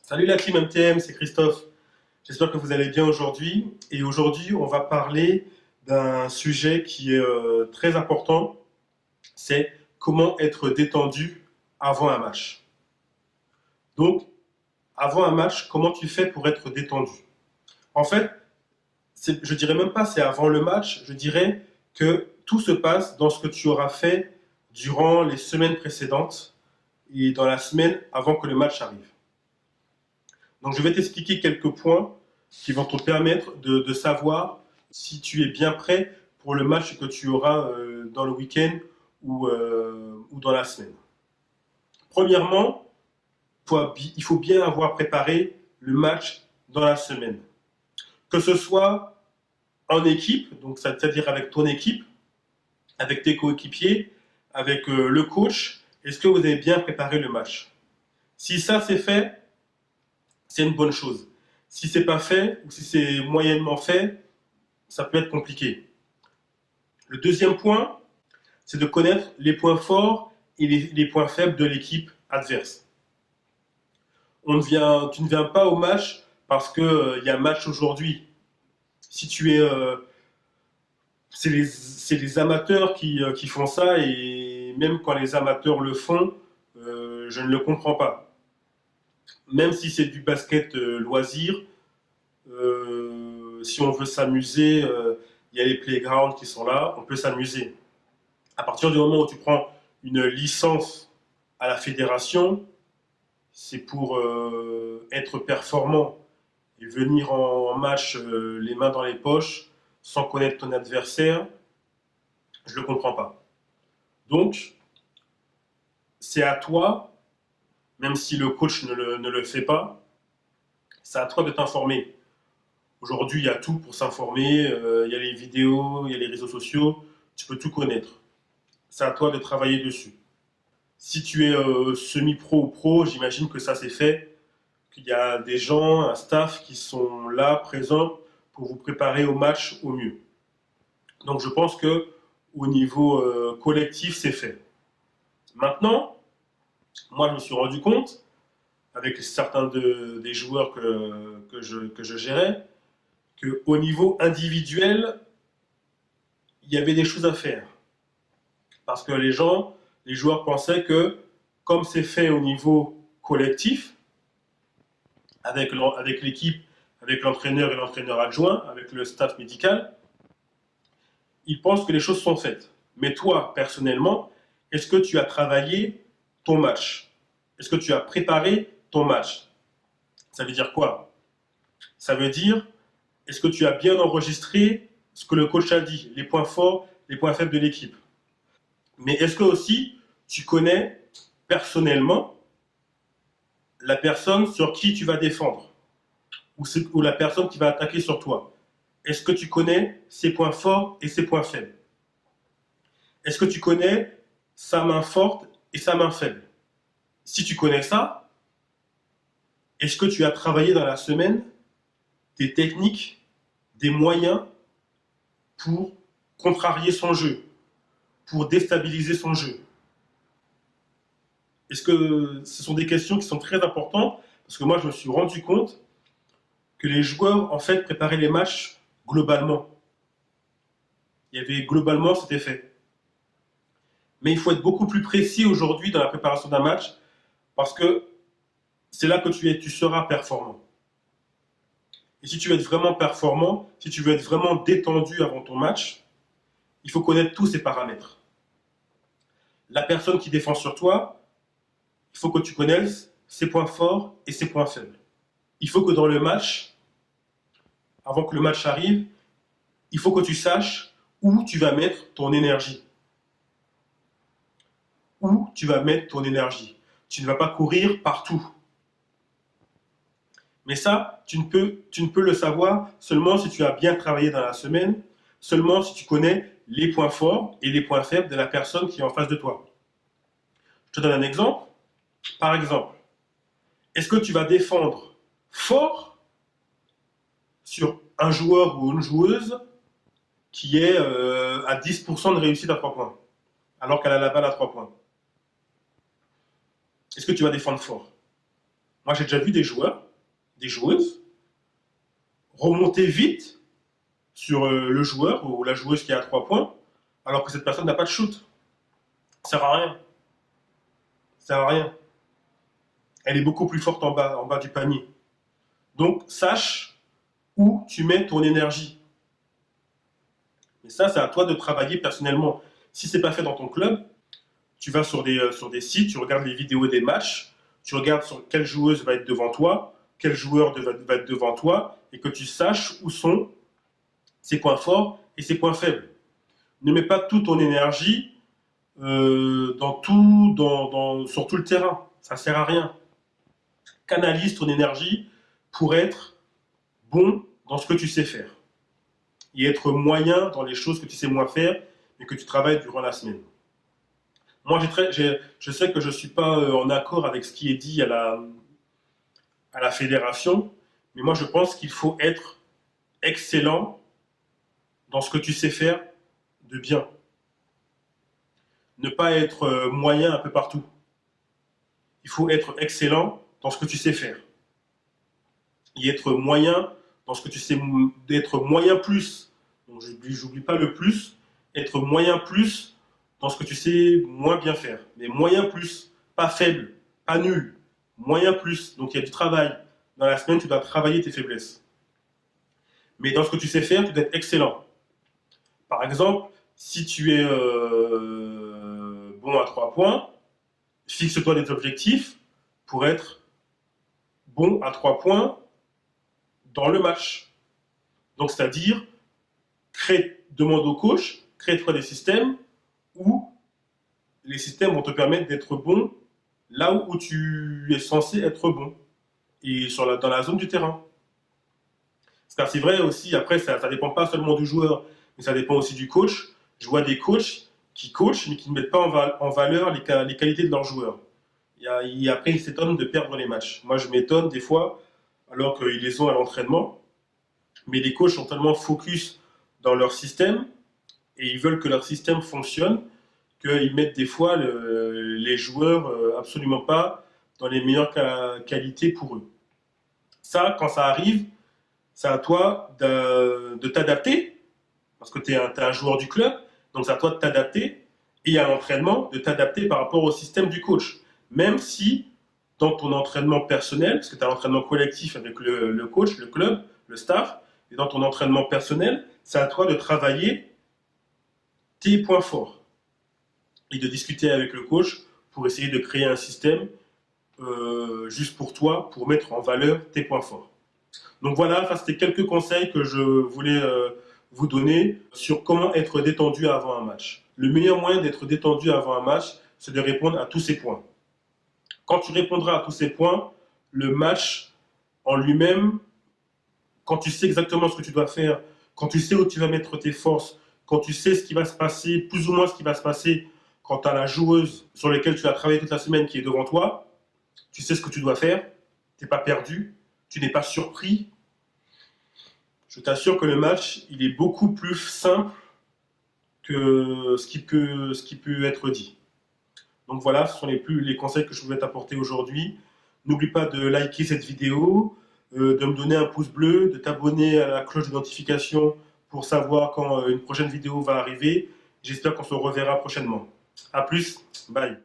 Salut la team MTM, c'est Christophe. J'espère que vous allez bien aujourd'hui. Et aujourd'hui, on va parler d'un sujet qui est très important. C'est comment être détendu avant un match. Donc, avant un match, comment tu fais pour être détendu? En fait, je dirais même pas c'est avant le match, je dirais que tout se passe dans ce que tu auras fait durant les semaines précédentes et dans la semaine avant que le match arrive. Donc, je vais t'expliquer quelques points qui vont te permettre de savoir si tu es bien prêt pour le match que tu auras dans le week-end ou dans la semaine. Premièrement, il faut bien avoir préparé le match dans la semaine. Que ce soit en équipe, donc c'est-à-dire avec ton équipe, avec tes coéquipiers, avec le coach, est-ce que vous avez bien préparé le match? Si ça c'est fait, c'est une bonne chose. Si c'est pas fait ou si c'est moyennement fait, ça peut être compliqué. Le deuxième point, c'est de connaître les points forts et les points faibles de l'équipe adverse. Tu ne viens pas au match parce qu'il y a match aujourd'hui. Si tu es, c'est les amateurs qui font ça et même quand les amateurs le font, je ne le comprends pas. Même si c'est du basket loisir, si on veut s'amuser, il y a les playgrounds qui sont là, on peut s'amuser. À partir du moment où tu prends une licence à la fédération, c'est pour être performant et venir en match les mains dans les poches sans connaître ton adversaire, je ne le comprends pas. Donc, c'est à toi, même si le coach ne le fait pas, c'est à toi de t'informer. Aujourd'hui, il y a tout pour s'informer, il y a les vidéos, il y a les réseaux sociaux, tu peux tout connaître. C'est à toi de travailler dessus. Si tu es semi-pro ou pro, j'imagine que ça c'est fait, qu'il y a des gens, un staff qui sont là, présents, pour vous préparer au match au mieux. Donc je pense que au niveau collectif, c'est fait. Maintenant, moi je me suis rendu compte, avec certains des joueurs que je gérais, qu'au niveau individuel, il y avait des choses à faire. Parce que les joueurs pensaient que comme c'est fait au niveau collectif, avec l'équipe, avec l'entraîneur et l'entraîneur adjoint, avec le staff médical, ils pensent que les choses sont faites. Mais toi, personnellement, est-ce que tu as travaillé ton match? Est-ce que tu as préparé ton match? Ça veut dire quoi? Ça veut dire, est-ce que tu as bien enregistré ce que le coach a dit, les points forts, les points faibles de l'équipe? Mais est-ce que aussi tu connais personnellement la personne sur qui tu vas défendre ou la personne qui va attaquer sur toi? Est-ce que tu connais ses points forts et ses points faibles? Est-ce que tu connais sa main forte et sa main faible? Si tu connais ça, est-ce que tu as travaillé dans la semaine des techniques, des moyens pour contrarier son jeu, pour déstabiliser son jeu? Est-ce que ce sont des questions qui sont très importantes? Parce que moi, je me suis rendu compte que les joueurs, en fait, préparaient les matchs globalement. Il y avait globalement cet effet. Mais il faut être beaucoup plus précis aujourd'hui dans la préparation d'un match parce que c'est là que tu seras performant. Et si tu veux être vraiment performant, si tu veux être vraiment détendu avant ton match, il faut connaître tous ces paramètres. La personne qui défend sur toi, il faut que tu connaisses ses points forts et ses points faibles. Il faut que dans le match, avant que le match arrive, il faut que tu saches où tu vas mettre ton énergie. Où tu vas mettre ton énergie. Tu ne vas pas courir partout. Mais ça, tu ne peux le savoir seulement si tu as bien travaillé dans la semaine, seulement si tu connais les points forts et les points faibles de la personne qui est en face de toi. Je te donne un exemple. Par exemple, est-ce que tu vas défendre fort sur un joueur ou une joueuse qui est à 10% de réussite à 3 points, alors qu'elle a la balle à 3 points? Est-ce que tu vas défendre fort? Moi, j'ai déjà vu des joueurs, des joueuses, remonter vite sur le joueur ou la joueuse qui est à 3 points, alors que cette personne n'a pas de shoot. Ça sert à rien. Ça sert à rien. Elle est beaucoup plus forte en bas du panier. Donc, sache où tu mets ton énergie. Et ça, c'est à toi de travailler personnellement. Si ce n'est pas fait dans ton club, tu vas sur des sites, tu regardes les vidéos des matchs, tu regardes sur quelle joueuse va être devant toi, quel joueur va être devant toi, et que tu saches où sont ses points forts et ses points faibles. Ne mets pas toute ton énergie sur tout le terrain. Ça ne sert à rien. Canalise ton énergie pour être bon dans ce que tu sais faire et être moyen dans les choses que tu sais moins faire et que tu travailles durant la semaine. Moi, je sais que je ne suis pas en accord avec ce qui est dit à la fédération, mais moi, je pense qu'il faut être excellent dans ce que tu sais faire de bien. Ne pas être moyen un peu partout. Il faut être excellent dans ce que tu sais faire. Et être moyen dans ce que tu sais, d'être moyen plus. Donc, j'oublie pas le plus. Être moyen plus dans ce que tu sais moins bien faire. Mais moyen plus, pas faible, pas nul. Moyen plus. Donc, il y a du travail. Dans la semaine, tu dois travailler tes faiblesses. Mais dans ce que tu sais faire, tu dois être excellent. Par exemple, si tu es bon à 3 points, fixe-toi des objectifs pour être bon à 3 points dans le match. Donc, c'est-à-dire, demande au coach, crée-toi des systèmes où les systèmes vont te permettre d'être bon là où tu es censé être bon et dans la zone du terrain. Parce que c'est vrai aussi, après, ça ne dépend pas seulement du joueur, mais ça dépend aussi du coach. Je vois des coachs qui coachent, mais qui ne mettent pas en valeur les qualités de leurs joueurs. Après, ils s'étonnent de perdre les matchs. Moi, je m'étonne des fois, alors qu'ils les ont à l'entraînement, mais les coachs sont tellement focus dans leur système et ils veulent que leur système fonctionne qu'ils mettent des fois les joueurs absolument pas dans les meilleures qualités pour eux. Ça, quand ça arrive, c'est à toi de t'adapter, parce que tu es un joueur du club, donc c'est à toi de t'adapter, et à l'entraînement, de t'adapter par rapport au système du coach. Même si, dans ton entraînement personnel, parce que tu as l'entraînement collectif avec le coach, le club, le staff, et dans ton entraînement personnel, c'est à toi de travailler tes points forts et de discuter avec le coach pour essayer de créer un système juste pour toi, pour mettre en valeur tes points forts. Donc voilà, c'était quelques conseils que je voulais vous donner sur comment être détendu avant un match. Le meilleur moyen d'être détendu avant un match, c'est de répondre à tous ces points. Quand tu répondras à tous ces points, le match en lui-même, quand tu sais exactement ce que tu dois faire, quand tu sais où tu vas mettre tes forces, quand tu sais ce qui va se passer, plus ou moins ce qui va se passer, quand tu as la joueuse sur laquelle tu as travaillé toute la semaine qui est devant toi, tu sais ce que tu dois faire, tu n'es pas perdu, tu n'es pas surpris. Je t'assure que le match, il est beaucoup plus simple que ce qui peut être dit. Donc voilà, ce sont les conseils que je pouvais t'apporter aujourd'hui. N'oublie pas de liker cette vidéo, de me donner un pouce bleu, de t'abonner à la cloche de notification pour savoir quand une prochaine vidéo va arriver. J'espère qu'on se reverra prochainement. A plus, bye.